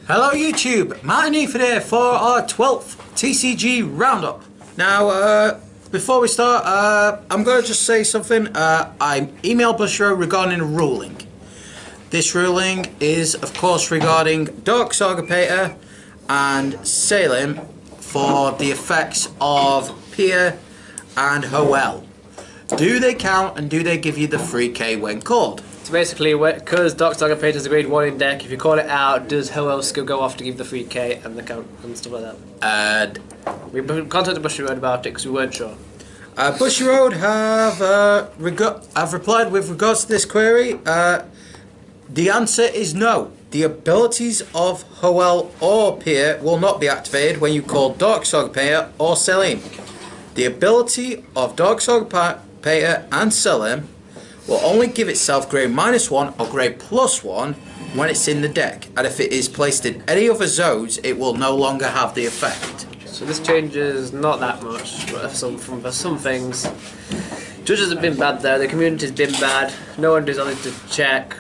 Hello YouTube, Martin Eford here for our 12th TCG Roundup. Now, before we start, I'm going to just say something. I emailed Bushro regarding a ruling. This ruling is, of course, regarding Dark Saga Pater and Salem for the effects of Pier and Hoel. Do they count and do they give you the 3k when called? So basically, because Dark Saga Pater is a grade 1 in deck, if you call it out, does Hoel still go off to give the 3k and the count and stuff like that? We contacted Bushy Road about it because we weren't sure. Bushy Road have replied with regards to this query. The answer is no. The abilities of Hoel or Pier will not be activated when you call Dark Saga Pater or Selim. The ability of Dark Saga Pater and Selim will only give itself grade -1 or grade +1 when it's in the deck, and if it is placed in any other zones it will no longer have the effect. So this changes not that much, but for some things. Judges have been bad there, the community's been bad, no one decided to check.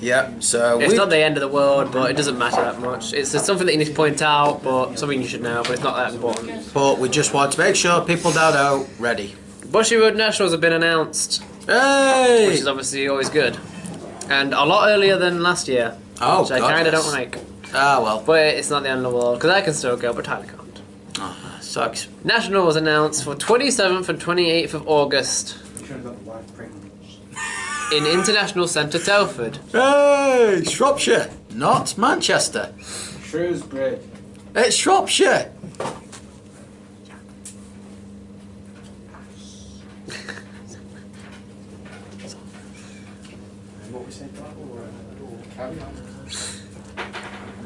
Yeah, so it's not the end of the world, but it doesn't matter that much. It's something that you need to point out, but something you should know, but it's not that important. But we just want to make sure people now know. Ready. Bushy Road Nationals have been announced. Hey! Which is obviously always good. And a lot earlier than last year. Oh, which I kind of don't like. Ah, well. But it's not the end of the world, because I can still go, but Tyler can't. Oh, sucks. National was announced for 27th and 28th of August. In International Centre, Telford. Hey! Shropshire, not Manchester. Shrewsbury. It's Shropshire.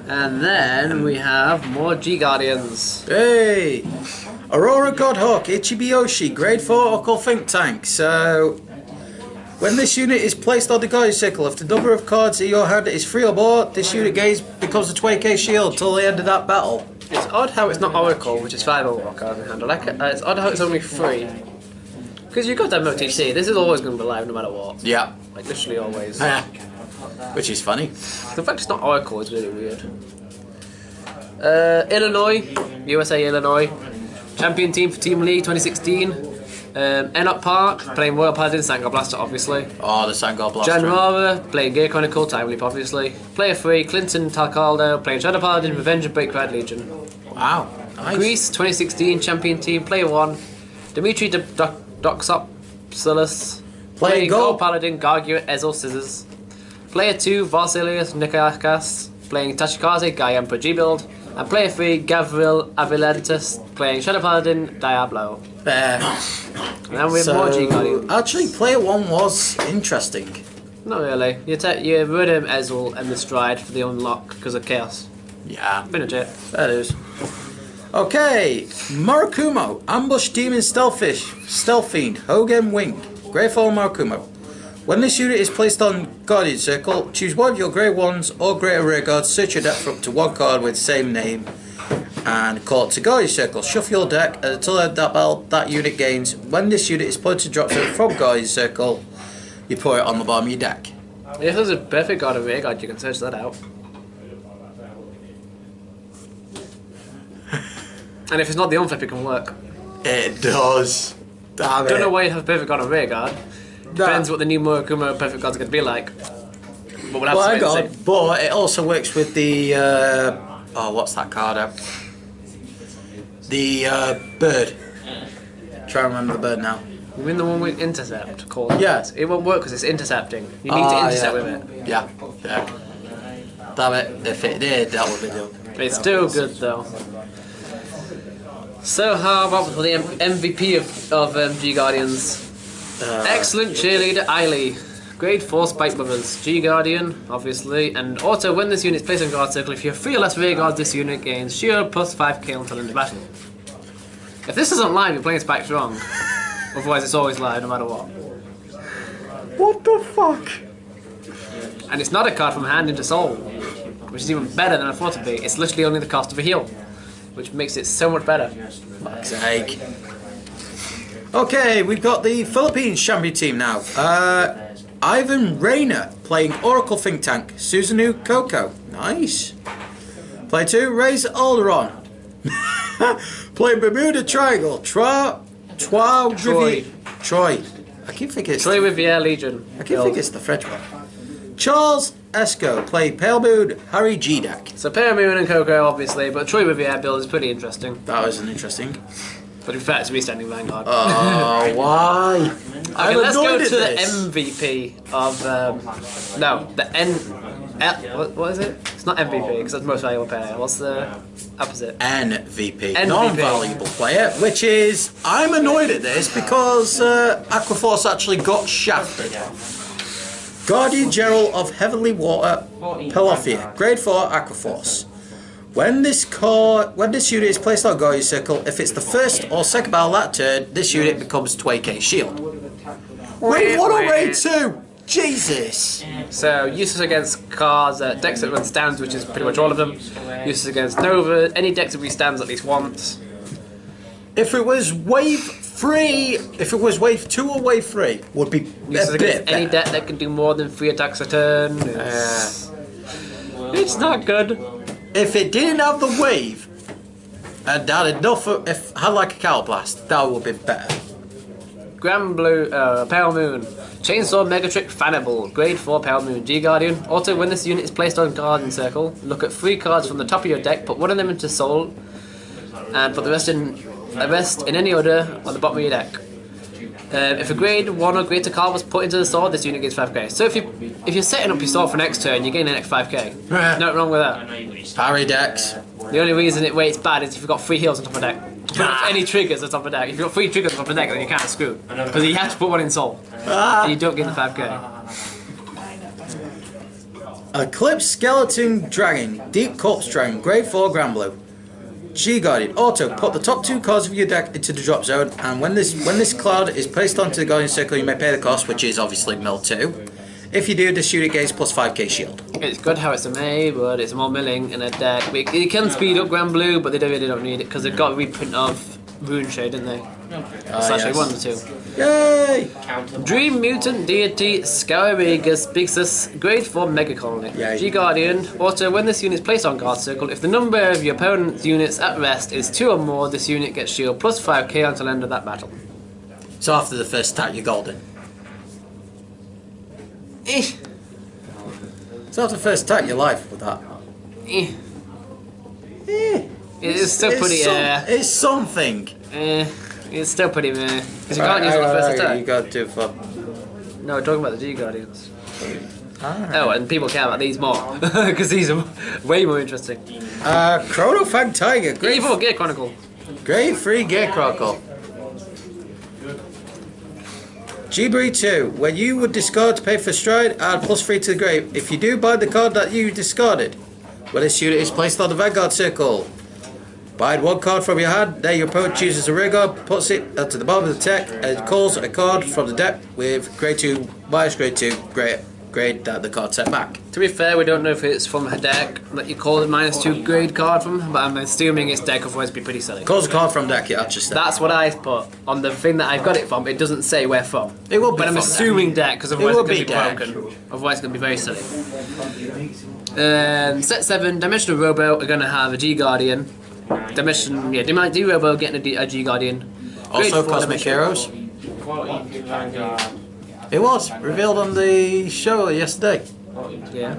And then we have more G Guardians. Hey! Aurora Godhawk, Ichibiyoshi, grade 4 Occult Think Tank. So, when this unit is placed on the Guardian Circle, if the number of cards in your hand is 3 or more, this unit gains becomes a 20k shield till the end of that battle. It's odd how it's not Oracle, which is 5 overall cards in hand. It's odd how it's only 3. Because you've got that MOTC, this is always going to be live no matter what. Yeah. Like, literally always. Which is funny. The fact it's not Oracle is really weird. Illinois, USA Illinois. Champion team for Team League 2016. Enoch Park, playing Royal Paladin, Sangor Blaster, obviously. Oh, the Sangor Blaster. Jan Rara, playing Gear Chronicle, Time Leap, obviously. Player 3, Clinton Talcaldo, playing Shadow Paladin, Revenge of Break Red Legion. Wow, nice. Greece 2016 Champion team, Player 1, Dimitri Doxopsilus, playing Gold Paladin, Gargua, Ezel, Scissors. Player 2, Varsilius Nikakas, playing Tachikaze, Guy Emperor G-Build. And player 3, Gavril Avilentus, playing Shadow Paladin, Diablo. And then we have more G Guardians. Actually, player 1 was interesting. Not really. You rid him Ezel and the Stride for the unlock because of Chaos. Yeah. Been legit. That is. Okay, Murakumo, Ambush Demon Stealth Fiend, Hogan Wing, Grey 4 Murakumo. When this unit is placed on Guardian Circle, choose one of your Grey 1s or greater rear guards, search your deck for up to 1 card with the same name, and call it to Guardian Circle. Shuffle your deck until that battle that unit gains. When this unit is put to drop from Guardian Circle, you put it on the bottom of your deck. If there's a perfect guard or rear guard, you can search that out. And if it's not the unflip, it can work. It does. Damn it. Don't know why you'd have a perfect guard or rear guard. Depends what the new Murakumo perfect guards are going to be like. But we'll have to wait and see. But it also works with the oh, what's that card out? The bird. Try to remember the bird now. You mean the one with intercept called? Yeah. It won't work because it's intercepting. You need to intercept with it. Yeah. Yeah. Damn it! If it did, that would be good. It's still good though. So how about for the MVP of G Guardians? Excellent cheerleader Eiley. Grade 4 Spike Brothers. G Guardian, obviously. And also, when this unit is placed on guard circle, if you have 3 or less rear guards, this unit gains shield plus 5k until end of battle. If this isn't live, you're playing Spikes wrong. Otherwise, it's always live no matter what. What the fuck? And it's not a card from hand into soul, which is even better than I thought it'd be. It's literally only the cost of a heal, which makes it so much better. Fuck's sake. Okay, we've got the Philippines champion team now. Ivan Rayner playing Oracle Think Tank, Susanoo Coco. Nice. Play 2, raise Alderon. Play Bermuda Triangle. Troy. I keep thinking it's Troy Riviere Legion. I keep thinking it's the French one. Charles Esco. Play Pale Moon. Harry G deck. So Pale Moon and Coco, obviously, but Troy Riviere build is pretty interesting. That was an interesting. But in fact, it's restanding Vanguard. Oh, why? Okay, let's go to the MVP of no, the what is it? It's not MVP because that's most valuable player. What's the opposite? NVP. Non-valuable player, which is I'm annoyed at this because Aquaforce actually got shafted. Guardian Gerald of Heavenly Water, Pelofia, Grade 4 Aquaforce. When this unit is placed on Guardian Circle, if it's the first or second battle that turn, this unit becomes 20k shield. Wait, what a raid 2! Jesus! So, uses against cards, decks that run stands, which is pretty much all of them. Uses against Nova, any decks that restands at least once. If it was wave 3, if it was wave 2 or wave 3, would be Uses a bit any better. deck that can do more than 3 attacks a turn. It's not good. If it didn't have the wave, and had enough, if had like a Cowl Blast, that would be better. Grand Blue, Pale Moon. Chainsaw Megatrick Fanable, Grade 4 Pale Moon, G-Guardian. Also, when this unit is placed on Guardian Circle, look at 3 cards from the top of your deck, put one of them into Soul, and put the rest in any order on the bottom of your deck. If a grade 1 or greater card was put into the sword, this unit gets 5k. So if you're setting up your sword for next turn, you're getting an extra 5k. Nothing wrong with that. Parry decks. The only reason it's bad is if you've got 3 heals on top of deck. Any triggers on top of deck. If you've got 3 triggers on top of deck, then you can't screw. Because you have to put one in soul. And you don't get the 5k. Eclipse Skeleton Dragon, Deep Corpse Dragon, Grade 4 Grand Blue. G-Guardian, auto, put the top 2 cards of your deck into the drop zone, and when this cloud is placed onto the Guardian Circle, you may pay the cost, which is obviously mill 2. If you do, this unit gains plus 5k shield. It's good how it's a May, but it's more milling in a deck. It can speed up Grand Blue, but they really don't need it, because they've got a reprint of Rune Shade, didn't they? Slash 1 or 2. Yay! Dream Mutant Deity Scarabaeus Bixus, Grade 4 Mega Colony. Yay. G-Guardian, auto, when this unit is placed on Guard Circle, if the number of your opponent's units at rest is 2 or more, this unit gets shield plus 5k until the end of that battle. So after the first attack, you're golden. So after the first attack, you're live with that. It's still pretty, it's something. it's still pretty meh. Because you can't use it on the first attack. You got to for. No, we're talking about the G-Guardians. Oh, and people care about these more. Because these are way more interesting. Chrono Fang Tiger, Grade 4 Gear Chronicle. Grade 3 Gear Chronicle. G-Breed 2, when you would discard to pay for stride, add plus 3 to the grave. If you do, buy the card that you discarded. When this unit is placed on the Vanguard Circle, buy 1 card from your hand, then your opponent chooses a rear guard, puts it to the bottom of the deck, and calls a card from the deck with grade 2, minus grade 2, grade that the card set back. To be fair, we don't know if it's from a deck that you call it minus 2 grade card from, but I'm assuming it's deck, otherwise it'd be pretty silly. Calls a card from deck, yeah, just That's what I put on the thing that I got it from. It doesn't say where from. It will be but I'm from assuming deck, because otherwise it's going to be deck. broken. Otherwise it's going to be very silly. Set 7, Dimensional Robo are going to have a G-Guardian. D-Robo getting a G-Guardian. Also Cosmic Heroes. It was revealed on the show yesterday. Yeah.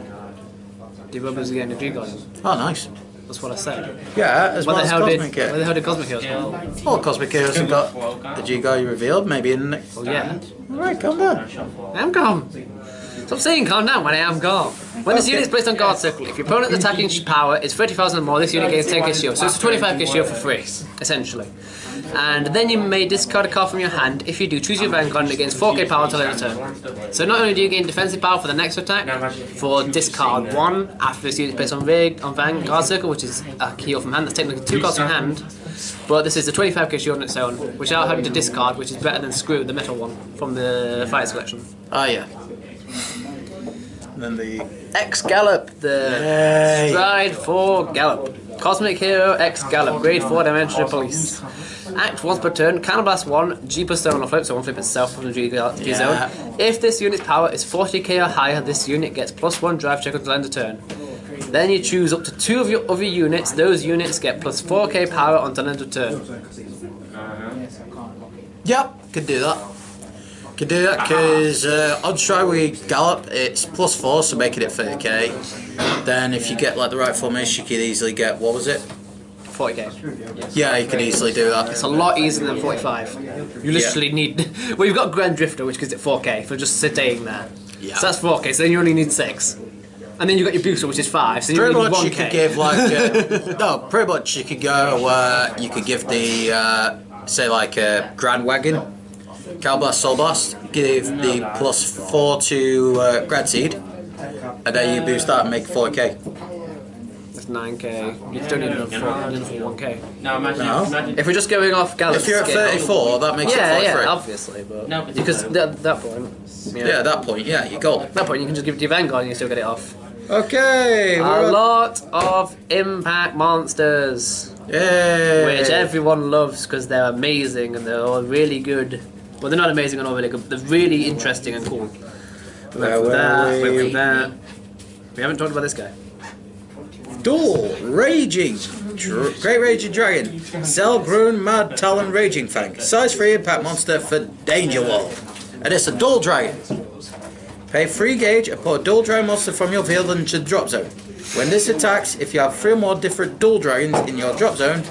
D-Robo's getting a G-Guardian. Oh, nice. That's what I said. Yeah, as well as Cosmic Where the Heroes. hell did Cosmic Heroes go? All Cosmic Heroes have got the G-Guardian revealed, maybe in the next. Oh yeah. Alright, calm down. I'm calm. Stop saying calm down when I am calm. When this unit is placed on Guard Circle, if your opponent's attacking power is 30,000 or more, this unit gains 10k shield. So it's a 25k shield for free, essentially. And then you may discard a card from your hand. If you do, choose your Vanguard and it gains 4k power until end of turn. So not only do you gain defensive power for the next attack, for discard 1 after this unit is placed on Vanguard Circle, which is a heal from hand, that's technically 2 cards from hand. But this is a 25k shield on its own, without having to discard, which is better than Screw, the metal one, from the Fire Selection. Oh, yeah. And then the X Gallop, the Stride 4 Gallop. Cosmic Hero X Gallop, Grade 4 Dimensional Police. Act once per turn, Counterblast 1, G per stone on flip, so one flip itself from the G zone. If this unit's power is 40k or higher, this unit gets +1 drive check until end of turn. Then you choose up to 2 of your other units. Those units get plus 4k power until end of turn. Yep, could do that. Could do that because on try with Gallop it's plus 4, so making it 30k. Then if you get like the right formation, you could easily get, what was it? 40k. Yeah, you can easily do that. It's a lot easier than 45. You literally need. Well, you've got Grand Drifter, which gives it 4k for just staying there. Yeah. So that's 4k. So then you only need 6. And then you've got your booster, which is 5. So you Pretty only need much 1k. you could give like no, pretty much you could go. You could give the say like a Grand Wagon, Calblast, Soul Blast. Give the plus 4 to Grad Seed, and then you boost that and make 4k. That's 9k. You don't need another 1k. No, imagine. If we're just going off Gallop's If you're at scale, 34, that makes it 43. yeah, obviously, but No, but because at that point, Yeah, at that point, yeah, you got at that point you can just give it to your Vanguard and you still get it off. Okay, A lot of impact monsters, Yay! which everyone loves because they're amazing and they're all really good. Well, they're not amazing and all really good, but they're really interesting and cool. We went from that, we went from that. We haven't talked about this guy. Duel Raging Great Raging Dragon Zelbrun Mad Talon Raging Fang. Size 3 impact monster for Danger Wall. And it's a dual dragon. Pay 3 gauge and put a dual dragon monster from your field into the drop zone. When this attacks, if you have 3 or more different dual dragons in your drop zone,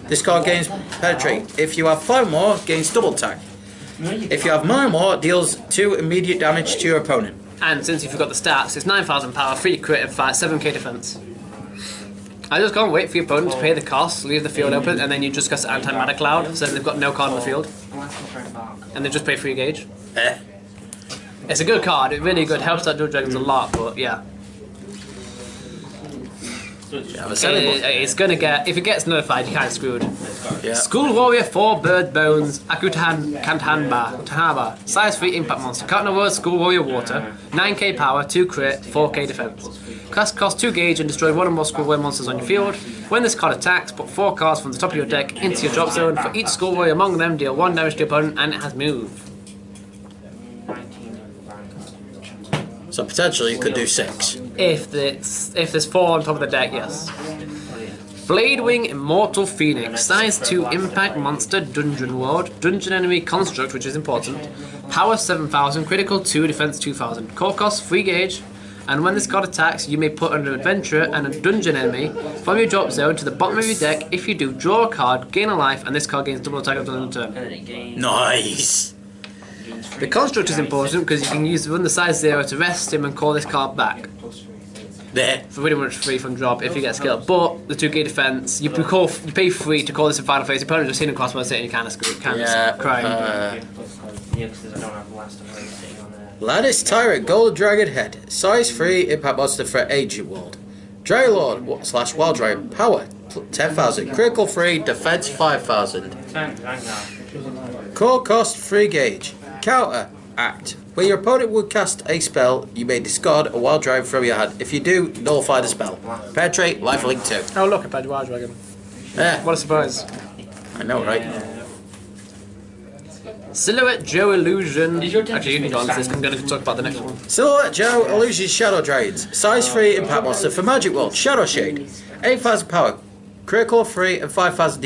this card gains penetrate. If you have 5 more, gains double attack. If you have 9 more, deals 2 immediate damage to your opponent. And since you forgot the stats, it's 9,000 power, 3 crit and 7k defense. I just can't wait for your opponent to pay the cost, leave the field open, and then you just cast Anti-Matter Cloud, so then they've got no card in the field. And they just pay 3 gauge. It's a good card, it's really good, helps out dual dragons a lot, but yeah. It's gonna get, if it gets notified, you're kinda screwed. Yeah. School Warrior 4 Bird Bones, Tanhaba, size 3 impact monster. Counter word School Warrior Water, 9k power, 2 crit, 4k defense. Cost 2 gauge and destroy 1 or more School Warrior monsters on your field. When this card attacks, put 4 cards from the top of your deck into your drop zone. For each School Warrior among them, deal 1 damage to your opponent, and it has move. So potentially you could do 6. If there's 4 on top of the deck, yes. Bladewing Immortal Phoenix, size 2 impact monster, Dungeon World, Dungeon Enemy Construct, which is important. Power 7,000, critical 2, defense 2,000. Core cost 3 gauge, and when this card attacks, you may put an adventurer and a dungeon enemy from your drop zone to the bottom of your deck. If you do, draw a card, gain a life, and this card gains double attack until the end of the turn. Nice! The construct is important because you can use run the size 0 to rest him and call this card back. There. For pretty much free from drop if you get skill. But the 2k defense, you pay 3 to call this in final phase. Your opponent just hitting across one set and you kind of screw, crying. Lattice Tyrant Gold Dragon Head. Size 3 impact monster for Ancient World. Dragon Lord / Wild Dragon. Power 10,000. Critical 3. Defense 5,000. Core cost 3 gauge. Counter act. When your opponent would cast a spell, you may discard a Wild Dragon from your hand. If you do, nullify the spell. Penetrate, lifelink 2. Oh look, a bad Wild Dragon. Yeah, What a surprise. I know, right? Silhouette Joe Illusion. Actually, you can go on to this. I'm going to talk about the next one. Silhouette Joe Illusion Shadow Dragons. Size 3 impact monster for Magic World. Shadow Shade. 8,000 power. Critical 3 and 5,000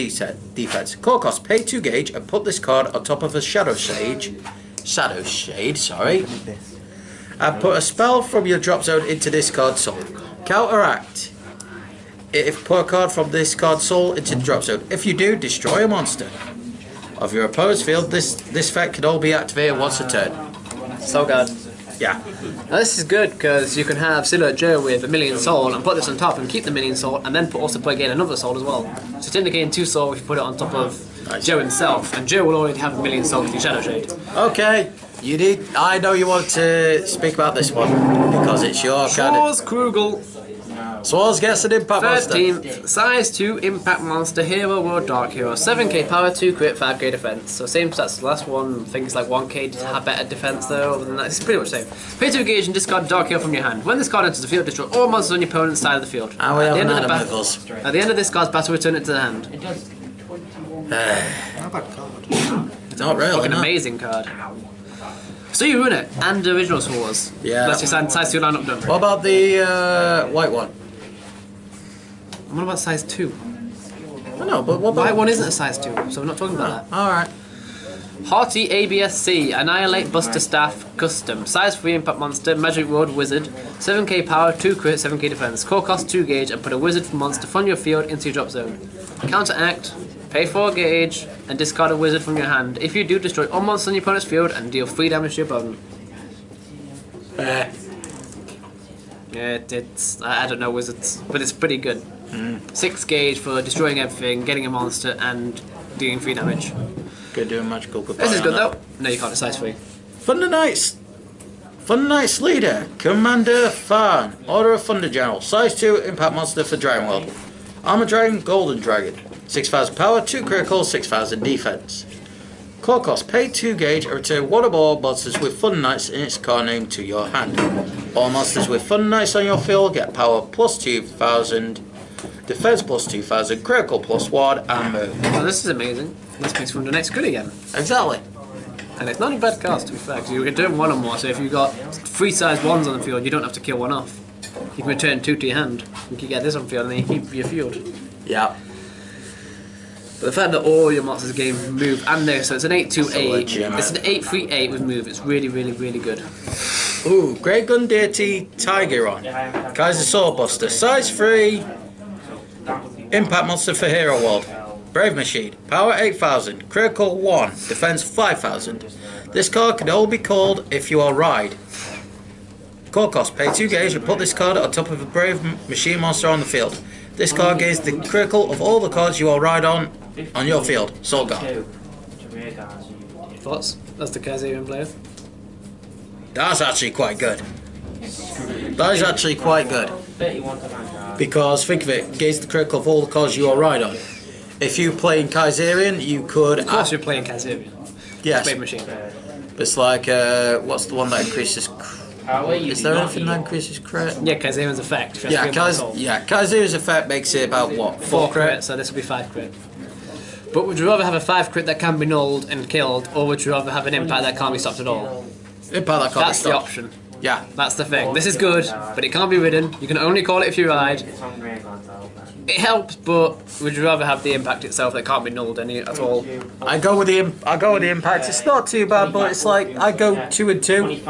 defense. Core cost, pay 2 gauge and put this card on top of a Shadow Shade, sorry. And put a spell from your drop zone into this card's soul. Counteract. If put a card from this card's soul into the drop zone. If you do, destroy a monster of your opponent's field. This effect can all be activated once a turn. So good. Yeah. Now this is good because you can have Silhouette Joe with 1,000,000 soul and put this on top and keep the 1,000,000 soul and then also put again another soul as well. So technically gain 2 soul if you put it on top of Joe himself, and Joe will already have 1,000,000 soul with Shadow Shade. Okay. I know you want to speak about this one because it's your kind of. Krugel. Swaz gets an impact monster. 13th, size 2 impact monster, hero world dark hero, 7k power, 2 crit, 5k defense. So same stats as the last one, things like 1k to have better defense though, other than that, it's pretty much the same. Pay 2 gauge and discard dark hero from your hand. When this card enters the field, destroy all monsters on your opponent's side of the field. And we At the haven't end of had the a battle- Miggles. At the end of this card's battle, return it to the hand. Not really, An no. amazing card. So you run it, and the original scores. Yeah. That's your size 2 lineup done. What about the white one? What about size 2? I know, but what about... White one isn't a size 2, so we're not talking about that. Alright. Haughty ABSC, Annihilate Buster Staff Custom, size 3 impact monster, Magic Ward Wizard, 7k power, 2 crit, 7k defense, core cost 2 gauge, and put a wizard monster from your field into your drop zone. Counteract, pay 4 gauge, and discard a wizard from your hand. If you do, destroy all monsters on your opponent's field and deal 3 damage to your opponent. Yeah, it's I don't know wizards, but it's pretty good. 6 gauge for destroying everything, getting a monster, and dealing 3 damage. Good doing magical goodbye. This is good though. No, you can't. It's size 3. Thunder Knights. Thunder Knights leader, Commander Fan, Order of Thunder General, size 2 impact monster for Dragon World. Armor Dragon, Golden Dragon, 6,000 power, 2 critical, 6,000 defense. Core cost, pay 2 gauge and return one of all monsters with Thunder Knights in its card name to your hand. All monsters with Thunder Knights on your field get power plus 2,000, defense plus 2,000, critical plus 1, and move. Well, this is amazing. This makes Thunder Knights good again. Exactly. And it's not a bad cast, to be fair, because you can turn 1 or more, so if you've got 3 size 1s on the field, you don't have to kill 1 off. You can return 2 to your hand. You can get this on field and then you keep your field. Yeah. But the fact that all your monsters game move and there, so it's an 8-2-8. So it's an 8-3-8 with move. It's really, really, really good. Ooh, Grey Gun Deity Tigeron, Kaiser Swordbuster, size 3, impact monster for Hero World. Brave Machine, power 8,000, critical 1, defense 5,000. This card can only be called if you are Ride. Core cost, pay 2 gauge and put this card on top of a Brave Machine monster on the field. This card gains the critical of all the cards you are Ride on your field. Soul Guard. Thoughts? That's the Kazarian player. That's actually quite good. That is actually quite good. Because think of it, gains the critical of all the cards you are Ride on. If you play in Kaiserian, you could... Of course you're playing Kazarian. Yes. Brave Machine. It's like, what's the one that increases... Is there anything that increases crit? Yeah, Kazarian's effect. Yeah, Kaiserian's effect makes it about what? 4 crit, so this will be 5 crit. But would you rather have a 5 crit that can be nulled and killed, or would you rather have an impact that can't be stopped at all? Impact that can't be stopped. That's the option. Yeah. That's the thing. This is good, but it can't be ridden. You can only call it if you ride. It helps, but would you rather have the impact itself that can't be nulled at all? I go with the impact. It's not too bad, but it's like I go 2 and 2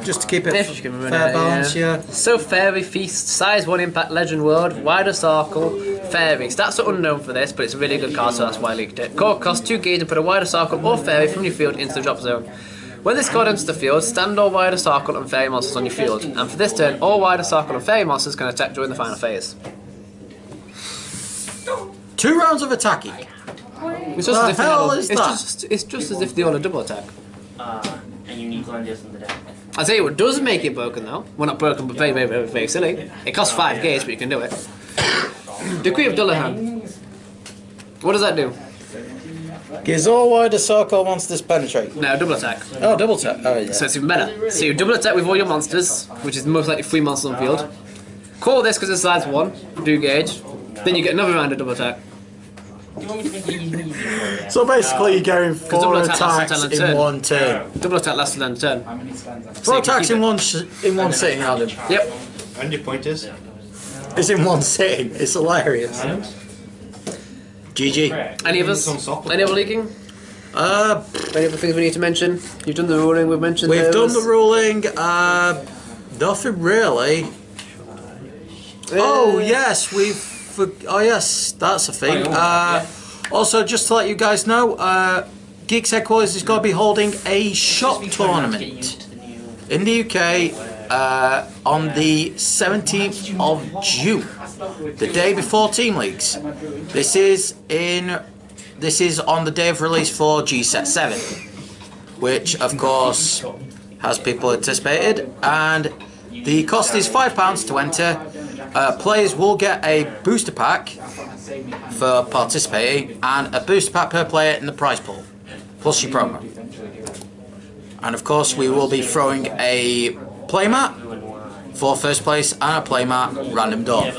just to keep it If you can run fair it, balance. Yeah. So Fairy Feast, size 1 impact, Legend World, wider circle, Fairy. Stats are unknown for this, but it's a really good card, so that's why I leaked it. Core cost 2 gauge and put a wider circle or Fairy from your field into the drop zone. When this card enters the field, stand all wider circle and fairy monsters on your field, and for this turn, all wider circle and fairy monsters can attack during the final phase. 2 rounds of attacking. It's just, as if, hell is that? it's just as if they all are double attack. And you need Glendios in the deck. I'll tell you what does make it broken though. Well, not broken, but very, very, very, very silly. It costs 5 gauge, but you can do it. Decree of Dullahan. What does that do? Gives all wider circle monsters penetrate. No, double attack. Oh, double tap. Oh, yeah. So it's even better. So you double attack with all your monsters, which is most likely 3 monsters on the field. Call this because it's size 1, do gauge. Then you get another round of double attack. So basically, you're going 4 double attack attacks lasts in turn. 1 turn. Double attack lasts then turn. 4 attacks in one sitting, Adam. Yep. And your pointers? It's in one sitting. It's hilarious. GG. Any of us? Any other leaking? Any other things we need to mention? You've done the ruling, we've mentioned We've those. done the ruling. Nothing really. Oh yes, oh yes, that's a thing. Also, just to let you guys know, Geeks Headquarters is going to be holding a shop tournament in the UK on the 17th of June, the day before Team Leagues. This is on the day of release for G-Set 7, which of course has people anticipated, and the cost is £5 to enter. Players will get a booster pack for participating, and a booster pack per player in the prize pool, plus your promo. And of course we will be throwing a playmat for first place and a playmat random door.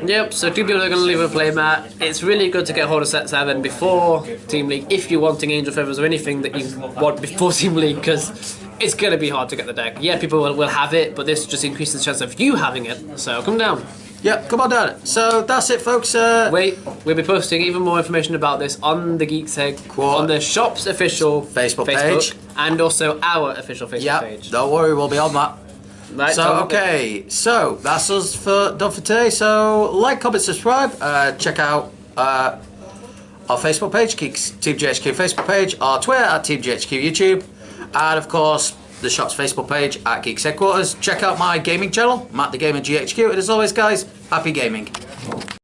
Yep, so 2 people are going to leave a playmat. It's really good to get hold of set 7 before Team League if you're wanting Angel Feathers or anything that you want before Team League, because it's going to be hard to get the deck. Yeah, people will have it, but this just increases the chance of you having it, so come down. Yeah, come on down. So that's it, folks. Wait, we'll be posting even more information about this on the Geeks Egg, on the shop's official Facebook page, and also our official Facebook page. Don't worry, we'll be on that. Right, so okay, so that's us done for today. So like, comment, subscribe. Check out our Facebook page, Team GHQ Facebook page, our Twitter at Team GHQ YouTube, and of course the shop's Facebook page at Geeks Headquarters. Check out my gaming channel, Matt the Gamer GHQ, and as always, guys, happy gaming.